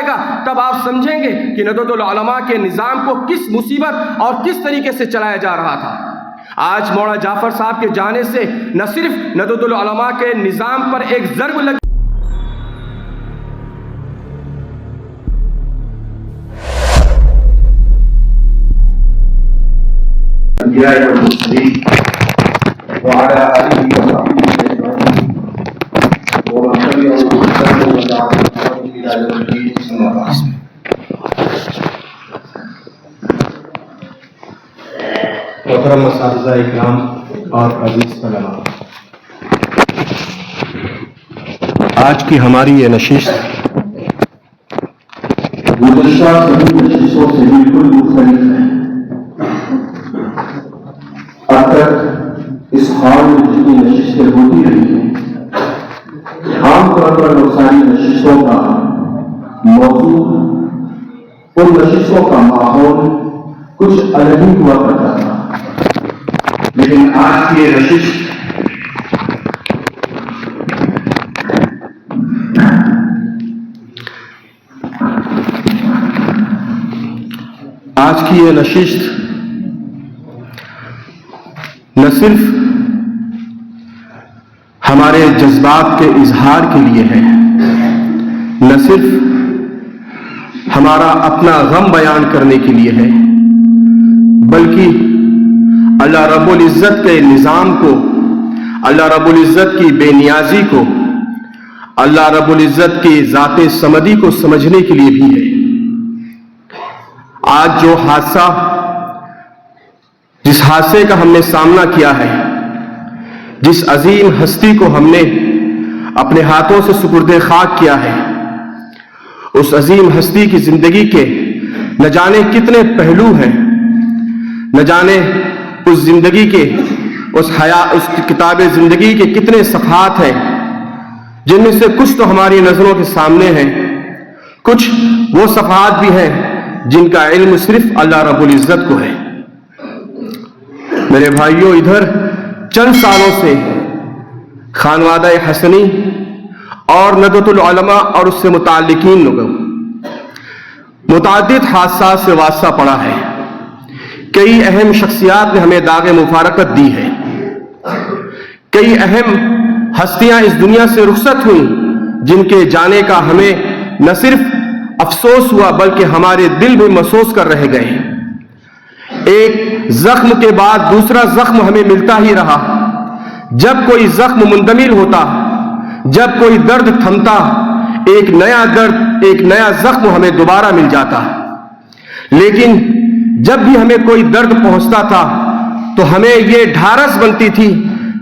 آئے گا تب آپ سمجھیں گے کہ ندوۃ العلماء کے نظام کو کس مصیبت اور کس طریقے سے چلایا جا رہا تھا۔ آج مولانا جعفر صاحب کے جانے سے نہ صرف ندوۃ العلماء کے نظام پر ایک ضرب لگی وعلى آله وصحبه أجمعين ومن تبعهم بإحسان إلى يوم الدين أما بعد۔ محترم اساتذہ اکرام اور عزیز علماء، آج کی ہماری یہ نشست گزشتہ سبھی نشستوں سے بالکل مختلف ہے۔ اب تک اس ہال میں جتنی نشستیں ہوتی رہی ہیں، عام طور پر ساری نشستوں کا موضوع، ان نشستوں کا ماحول کچھ الگ ہی ہوا کرتا تھا، لیکن آج کی یہ نشست نہ صرف ہمارے جذبات کے اظہار کے لیے ہے، نہ صرف ہمارا اپنا غم بیان کرنے کے لیے ہے، بلکہ اللہ رب العزت کے نظام کو، اللہ رب العزت کی بے نیازی کو، اللہ رب العزت کی ذات صمدی کو سمجھنے کے لیے بھی ہے۔ آج جو حادثہ، جس حادثے کا ہم نے سامنا کیا ہے، جس عظیم ہستی کو ہم نے اپنے ہاتھوں سے سپرد خاک کیا ہے، اس عظیم ہستی کی زندگی کے نہ جانے کتنے پہلو ہیں، نہ جانے اس زندگی کے اس کتاب زندگی کے کتنے صفحات ہیں، جن میں سے کچھ تو ہماری نظروں کے سامنے ہیں، کچھ وہ صفحات بھی ہیں جن کا علم صرف اللہ رب العزت کو ہے۔ میرے بھائیوں، ادھر چند سالوں سے خانوادہ حسنی اور ندوۃ العلماء اور اس سے متعلقین لوگوں متعدد حادثات سے واسطہ پڑا ہے۔ کئی اہم شخصیات نے ہمیں داغ مفارقت دی ہے، کئی اہم ہستیاں اس دنیا سے رخصت ہوئیں جن کے جانے کا ہمیں نہ صرف افسوس ہوا بلکہ ہمارے دل بھی محسوس کر رہ گئے۔ ایک زخم کے بعد دوسرا زخم ہمیں ملتا ہی رہا۔ جب کوئی زخم مندمل ہوتا، جب کوئی درد تھمتا، ایک نیا درد، ایک نیا زخم ہمیں دوبارہ مل جاتا۔ لیکن جب بھی ہمیں کوئی درد پہنچتا تھا تو ہمیں یہ ڈھارس بنتی تھی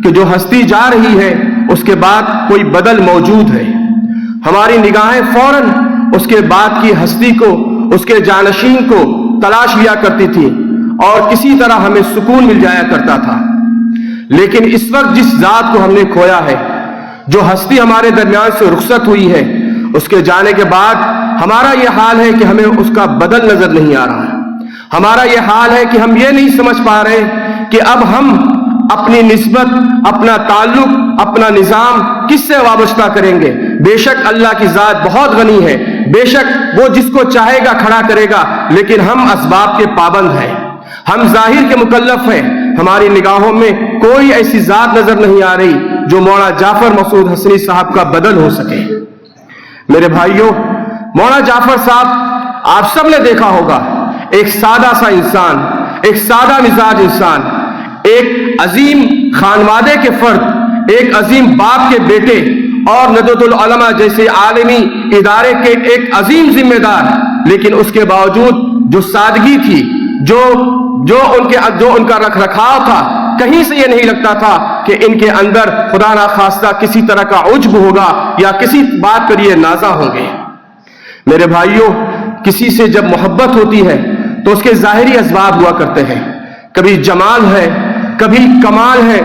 کہ جو ہستی جا رہی ہے اس کے بعد کوئی بدل موجود ہے۔ ہماری نگاہیں فوراً اس کے بعد کی ہستی کو، اس کے جانشین کو تلاش لیا کرتی تھی اور کسی طرح ہمیں سکون مل جایا کرتا تھا۔ لیکن اس وقت جس ذات کو ہم نے کھویا ہے، جو ہستی ہمارے درمیان سے رخصت ہوئی ہے، اس کے جانے کے بعد ہمارا یہ حال ہے کہ ہمیں اس کا بدل نظر نہیں آ رہا۔ ہمارا یہ حال ہے کہ ہم یہ نہیں سمجھ پا رہے کہ اب ہم اپنی نسبت، اپنا تعلق، اپنا نظام کس سے وابستہ کریں گے۔ بے شک اللہ کی ذات بہت غنی ہے، بے شک وہ جس کو چاہے گا کھڑا کرے گا، لیکن ہم اسباب کے پابند ہیں، ہم ظاہر کے مکلف ہیں۔ ہماری نگاہوں میں کوئی ایسی ذات نظر نہیں آ رہی جو مولانا جعفر مسعود حسنی صاحب کا بدل ہو سکے۔ میرے بھائیوں، مولانا جعفر صاحب آپ سب نے دیکھا ہوگا، ایک سادہ سا انسان، ایک سادہ مزاج انسان، ایک عظیم خانوادے کے فرد، ایک عظیم باپ کے بیٹے اور ندوۃ العلماء جیسے عالمی ادارے کے ایک عظیم ذمہ دار، لیکن اس کے باوجود جو سادگی تھی، جو ان کا رکھ رکھاؤ تھا، کہیں سے یہ نہیں لگتا تھا کہ ان کے اندر خدا نخواستہ کسی طرح کا عجب ہوگا یا کسی بات پر یہ نازا ہوں گے۔ میرے بھائیوں، کسی سے جب محبت ہوتی ہے تو اس کے ظاہری اسباب ہوا کرتے ہیں، کبھی جمال ہے، کبھی کمال ہے،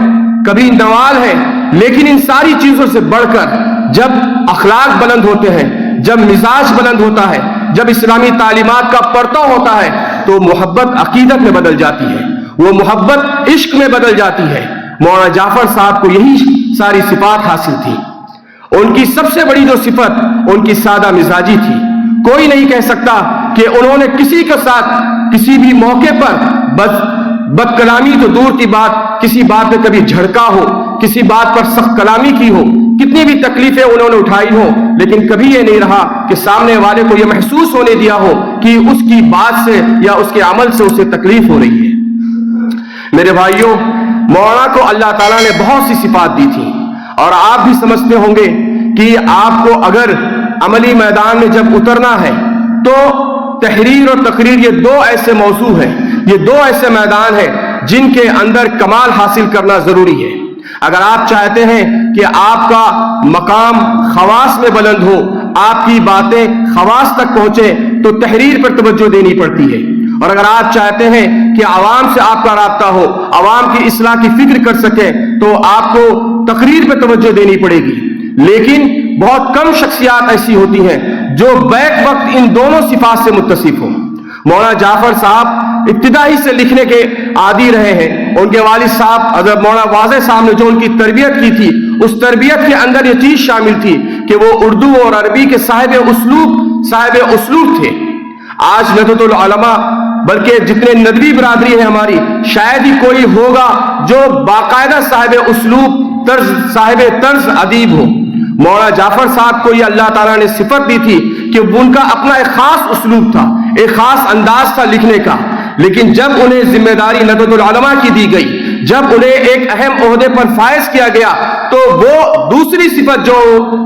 کبھی نوال ہے، لیکن ان ساری چیزوں سے بڑھ کر جب اخلاق بلند ہوتے ہیں، جب مزاج بلند ہوتا ہے، جب اسلامی تعلیمات کا پرتو ہوتا ہے تو محبت عقیدت میں بدل جاتی ہے، وہ محبت عشق میں بدل جاتی ہے۔ مولانا جعفر صاحب کو یہی ساری صفات حاصل تھی۔ ان کی سب سے بڑی جو صفت ان کی سادہ مزاجی تھی، कोई नहीं कह सकता कि उन्होंने किसी के साथ किसी भी मौके पर बदकलामी तो दूर की बात, किसी बात पे कभी झड़का हो, किसी बात पर सख्त कलामी की हो, कितनी भी तकलीफें उन्होंने उठाई हो, लेकिन कभी ये नहीं रहा कि सामने वाले को ये महसूस होने दिया हो कि उसकी बात से या उसके अमल से उसे तकलीफ हो रही है। मेरे भाइयों, मौलाना को अल्लाह ताला ने बहुत सी सिफात दी थी, और आप भी समझते होंगे कि आपको अगर अमली मैदान में जब उतरना है तो तहरीर और तकरीर ये दो ऐसे मौजू हैं, ये दो ऐसे मैदान हैं जिनके अंदर कमाल हासिल करना जरूरी है। अगर आप चाहते हैं कि आपका मकाम खवास में बुलंद हो, आपकी बातें खवास तक पहुंचे, तो तहरीर पर तवज्जो देनी पड़ती है। और अगर आप चाहते हैं कि आवाम से आपका राब्ता हो, आवाम की इस्लाह की फिक्र कर सके, तो आपको तकरीर पर तवज्जो देनी पड़ेगी। लेकिन बहुत कम शख्सियात ऐसी होती हैं जो बैक वक्त इन दोनों सिफात से मुत्तसिफ हो। मौलाना जाफर साहब इब्तिदाई से लिखने के आदी रहे हैं। उनके वालिद साहब हज़रत मौलाना वाज़े साहब ने जो उनकी तरबियत की थी, उस तरबियत के अंदर ये चीज शामिल थी कि वो उर्दू और अरबी के साहिब उस्लूब थे। आज नदवतुल उलमा, बल्कि जितने नदवी बरादरी है हमारी, शायद ही कोई होगा जो बाकायदा साहिब तर्ज अदीब हो। मौलाना जाफर साहब को यह अल्लाह ताला ने सिफत दी थी कि उनका अपना एक खास उस्लूब था, एक खास अंदाज था लिखने का। लेकिन जब उन्हें जिम्मेदारी नदवतुल उलमा की दी गई, जब उन्हें एक अहम ओहदे पर फायज किया गया, तो वो दूसरी सिफत जो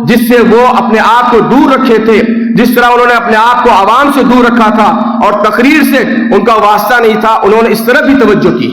जिससे वो अपने आप को दूर रखे थे, जिस तरह उन्होंने अपने आप को आवाम से दूर रखा था और तकरीर से उनका वास्ता नहीं था, उन्होंने इस तरफ भी तवज्जो की।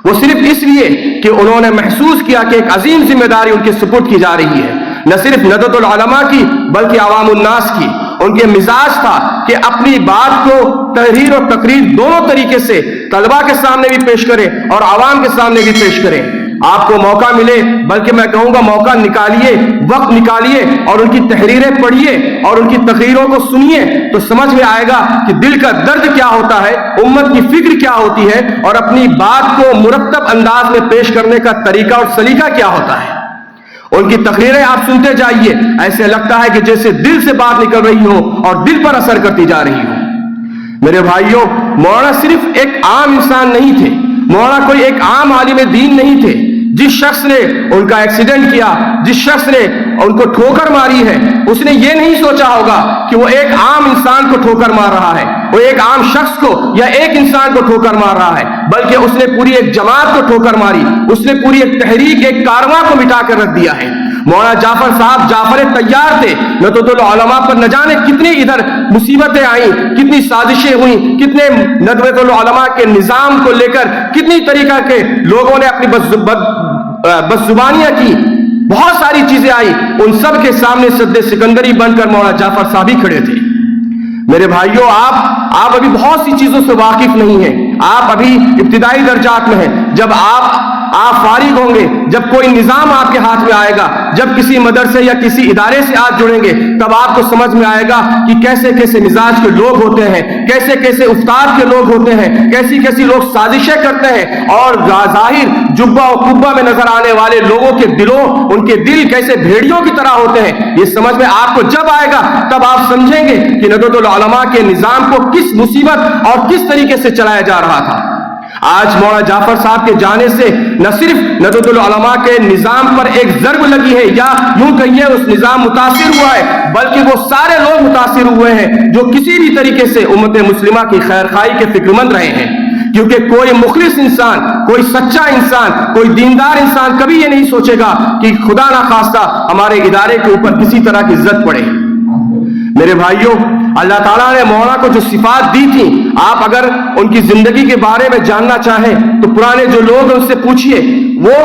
वो सिर्फ इसलिए कि उन्होंने महसूस किया कि एक अजीम जिम्मेदारी उनके सुपुर्द की जा रही है, न सिर्फ नदवतुल उलमा की बल्कि अवामुन नास की। उनके मिजाज था कि अपनी बात को तहरीर और तकरीर दोनों तरीके से तलबा के सामने भी पेश करें और आवाम के सामने भी पेश करें। आपको मौका मिले, बल्कि मैं कहूंगा मौका निकालिए, वक्त निकालिए और उनकी तहरीरें पढ़िए और उनकी तकरीरों को सुनिए, तो समझ में आएगा कि दिल का दर्द क्या होता है, उम्मत की फिक्र क्या होती है और अपनी बात को मुरत्तब अंदाज में पेश करने का तरीका और सलीका क्या होता है। उनकी तकरीरें आप सुनते जाइए, ऐसे लगता है कि जैसे दिल से बात निकल रही हो और दिल पर असर करती जा रही हो। मेरे भाइयों, मौलाना सिर्फ एक आम इंसान नहीं थे, मौलाना कोई एक आम आलिम दीन नहीं थे। जिस शख्स ने उनका एक्सीडेंट किया, जिस शख्स ने उनको ठोकर मारी है, उसने ये नहीं सोचा होगा कि वो एक आम इंसान को ठोकर मार रहा है, वो एक आम शख्स को या एक इंसान को ठोकर मार रहा है, बल्कि उसने पूरी एक जमात को ठोकर मारी, उसने पूरी एक तहरीक, एक कारवां को मिटा कर रख दिया है। मौलाना जाफर साहब जाफर तैयार थे। नदवतुल उलमा पर न जाने कितनी इधर मुसीबतें आई, कितनी साजिशें हुई, कितने नदवतुल उलमा के निजाम को लेकर कितनी तरीका के लोगों ने अपनी बदजुबानियां की, बहुत सारी चीजें आई। उन सब के सामने सद्दे सिकंदरी बनकर मौलाना जाफर साहब ही खड़े थे। मेरे भाइयों, आप अभी बहुत सी चीजों से वाकिफ नहीं हैं, आप अभी इब्तिदाई दर्जात में हैं। जब आप फारिग होंगे, जब कोई निजाम आपके हाथ में आएगा, जब किसी मदरसे या किसी इदारे से आप जुड़ेंगे, तब आपको समझ में आएगा कि कैसे कैसे मिजाज के लोग होते हैं, कैसे कैसे उस्ताद के लोग होते हैं, कैसी कैसी लोग साजिशें करते हैं, और जाहिर जुब्बा और कुब्बा में नजर आने वाले लोगों के उनके दिल कैसे भेड़ियों की तरह होते हैं। ये समझ में आपको जब आएगा, तब आप समझेंगे कि नदवतुल उलमा के निजाम को किस मुसीबत और किस तरीके से चलाया जा रहा था। आज मौलाना जाफर साहब के जाने से न सिर्फ नदवतुल उलमा के निजाम पर एक ज़र्ब लगी है, या यूं कहिए उस निजाम मुतासिर हुआ है, बल्कि वो सारे लोग मुतासिर हुए हैं जो किसी भी तरीके से उम्मत मुस्लिमा की खैर खाई के फिक्रमंद रहे हैं। क्योंकि कोई मुखलिस इंसान, कोई सच्चा इंसान, कोई दीनदार इंसान कभी ये नहीं सोचेगा कि खुदा ना खास्ता हमारे इदारे के ऊपर किसी तरह की इज्जत पड़े। मेरे भाइयों, अल्लाह ताला ने मौलाना को जो सिफात दी थी, आप अगर उनकी जिंदगी के बारे में जानना चाहें तो पुराने जो लोग हैं उनसे पूछिए। वो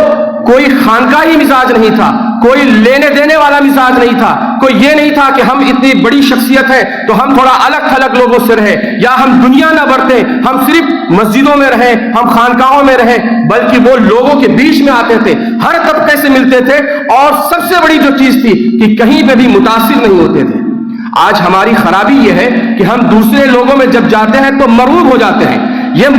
कोई खानकाही मिजाज नहीं था, कोई लेने देने वाला मिजाज नहीं था, कोई ये नहीं था कि हम इतनी बड़ी शख्सियत है तो हम थोड़ा अलग थलग लोगों से रहे, या हम दुनिया ना बढ़ते, हम सिर्फ मस्जिदों में रहे, हम खानकाहों में रहे, बल्कि वो लोगों के बीच में आते थे, हर तबके से मिलते थे, और सबसे बड़ी जो चीज थी कि कहीं पे भी मुतासिर नहीं होते थे। आज हमारी खराबी यह है कि हम दूसरे लोगों में जब जाते हैं तो मरूब हो जाते हैं। ये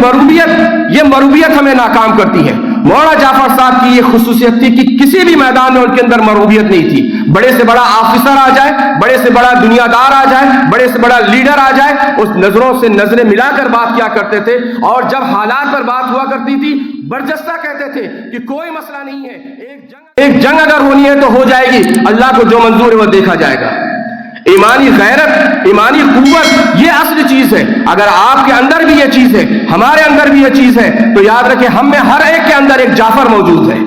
मरूबियत हमें नाकाम करती है। मौलाना जाफर साहब की ये खुसूसियत थी कि किसी भी मैदान में उनके अंदर मरूबियत नहीं थी। बड़े से बड़ा ऑफिसर आ जाए, बड़े से बड़ा दुनियादार आ जाए, बड़े से बड़ा लीडर आ जाए, उस नजरों से नजरें मिलाकर बात किया करते थे। और जब हालात पर बात हुआ करती थी, बर्जस्ता कहते थे कि कोई मसला नहीं है, एक जंग अगर होनी है तो हो जाएगी, अल्लाह को जो मंजूर है वो देखा जाएगा। ईमानी गैरत, ईमानी कुव्वत, ये असली चीज है। अगर आपके अंदर भी ये चीज है, हमारे अंदर भी ये चीज है, तो याद रखें हम में हर एक के अंदर एक जाफर मौजूद है।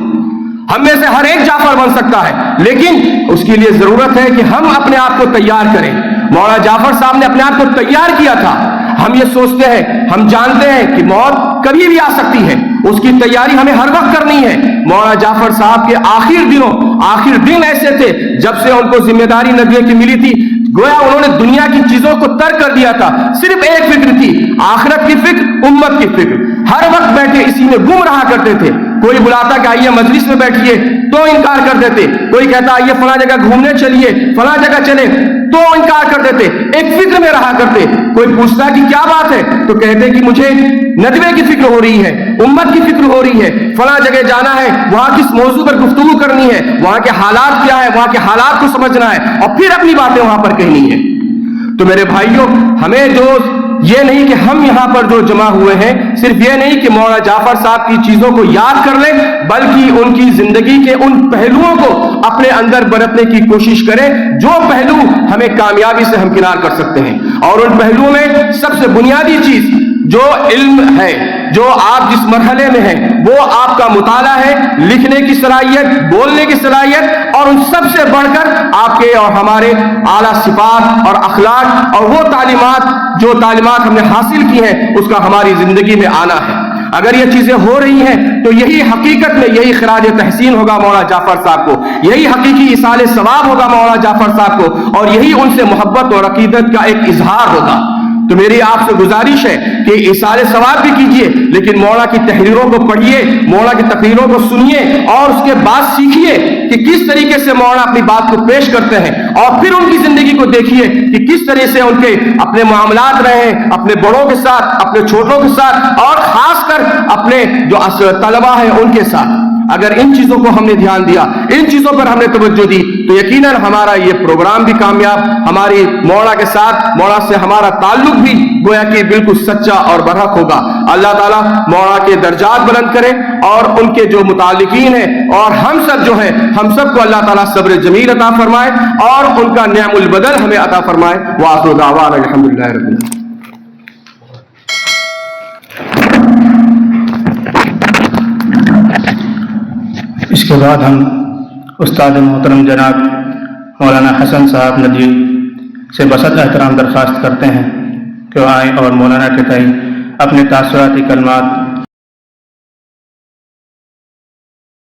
हम में से हर एक जाफर बन सकता है, लेकिन उसके लिए जरूरत है कि हम अपने आप को तैयार करें। मौलाना जाफर साहब ने अपने आप को तैयार किया था। हम ये सोचते हैं, हम जानते हैं कि मौत कभी भी आ सकती है, उसकी तैयारी हमें हर वक्त करनी है। मौलाना जाफर साहब के आखिर दिन ऐसे थे जब से उनको जिम्मेदारी नबी की मिली थी, गोया उन्होंने दुनिया की चीजों को तर्क कर दिया था। सिर्फ एक फिक्र थी, आखिरत की फिक्र, उम्मत की फिक्र। हर वक्त बैठे इसी में गुम रहा करते थे। कोई बुलाता कि आइए मजलिस में बैठिए तो इनकार कर देते, कोई कहता आइए फला जगह घूमने चलिए, फला जगह चले तो इनकार कर देते, एक फिक्र में रहा करते। कोई पूछता कि क्या बात है तो कहते कि मुझे नदवे की फिक्र हो रही है, उम्मत की फिक्र हो रही है, फला जगह जाना है, वहां किस मौजू पर गुफ्तगू करनी है, वहां के हालात क्या है, वहां के हालात को समझना है और फिर अपनी बातें वहां पर कहनी है। तो मेरे भाइयों, हमें जो ये नहीं कि हम यहां पर जो जमा हुए हैं, सिर्फ ये नहीं कि मौलाना जाफर साहब की चीजों को याद कर लें, बल्कि उनकी जिंदगी के उन पहलुओं को अपने अंदर बरतने की कोशिश करें जो पहलू हमें कामयाबी से हमकिनार कर सकते हैं। और उन पहलुओं में सबसे बुनियादी चीज जो इल्म है, जो आप जिस मरहले में हैं, वो आपका मुताला है, लिखने की सलाहियत, बोलने की सलाहियत, और उन सबसे बढ़कर आपके और हमारे आला सिफात और अखलाक और वो तालीमात जो तालीमात हमने हासिल की हैं, उसका हमारी जिंदगी में आना है। अगर ये चीजें हो रही हैं तो यही हकीकत में यही खराज तहसीन होगा मौलाना जाफर साहब को, यही हकीकी इसाले सवाब होगा मौलाना जाफर साहब को, और यही उनसे मोहब्बत और अकीदत का एक इजहार होगा। तो मेरी आपसे गुजारिश है कि इसाले सवाब भी कीजिए, लेकिन मौला की तहरीरों को पढ़िए, मौला की तकरीरों को सुनिए और उसके बाद सीखिए कि किस तरीके से मौला अपनी बात को पेश करते हैं, और फिर उनकी जिंदगी को देखिए कि किस तरह से उनके अपने मामलात रहे, अपने बड़ों के साथ, अपने छोटों के साथ, और खासकर अपने जो तलबा है उनके साथ। अगर इन चीजों को हमने ध्यान दिया, इन चीजों पर हमने तवज्जो दी, तो यकीनन हमारा ये प्रोग्राम भी कामयाब, हमारी मौला के साथ, मौला से हमारा ताल्लुक भी गोया कि बिल्कुल सच्चा और बरहक होगा। अल्लाह ताला मौला के दर्जात बुलंद करे और उनके जो मुतालिकीन हैं और हम सब जो हैं, हम सबको अल्लाह ताला सब्र जमील अता फरमाए और उनका निअमुल बदल हमें अता फरमाए। व आखिरु दावाना अल्हम्दुलिल्लाहि रब्बिल आलमीन। इसके बाद हम उस्ताद मोहतरम जनाब मौलाना हसन साहब नदवी से बसत एहतराम दरख्वास्त करते हैं कि वो आएँ और मौलाना के तई अपने तासुराती कलमात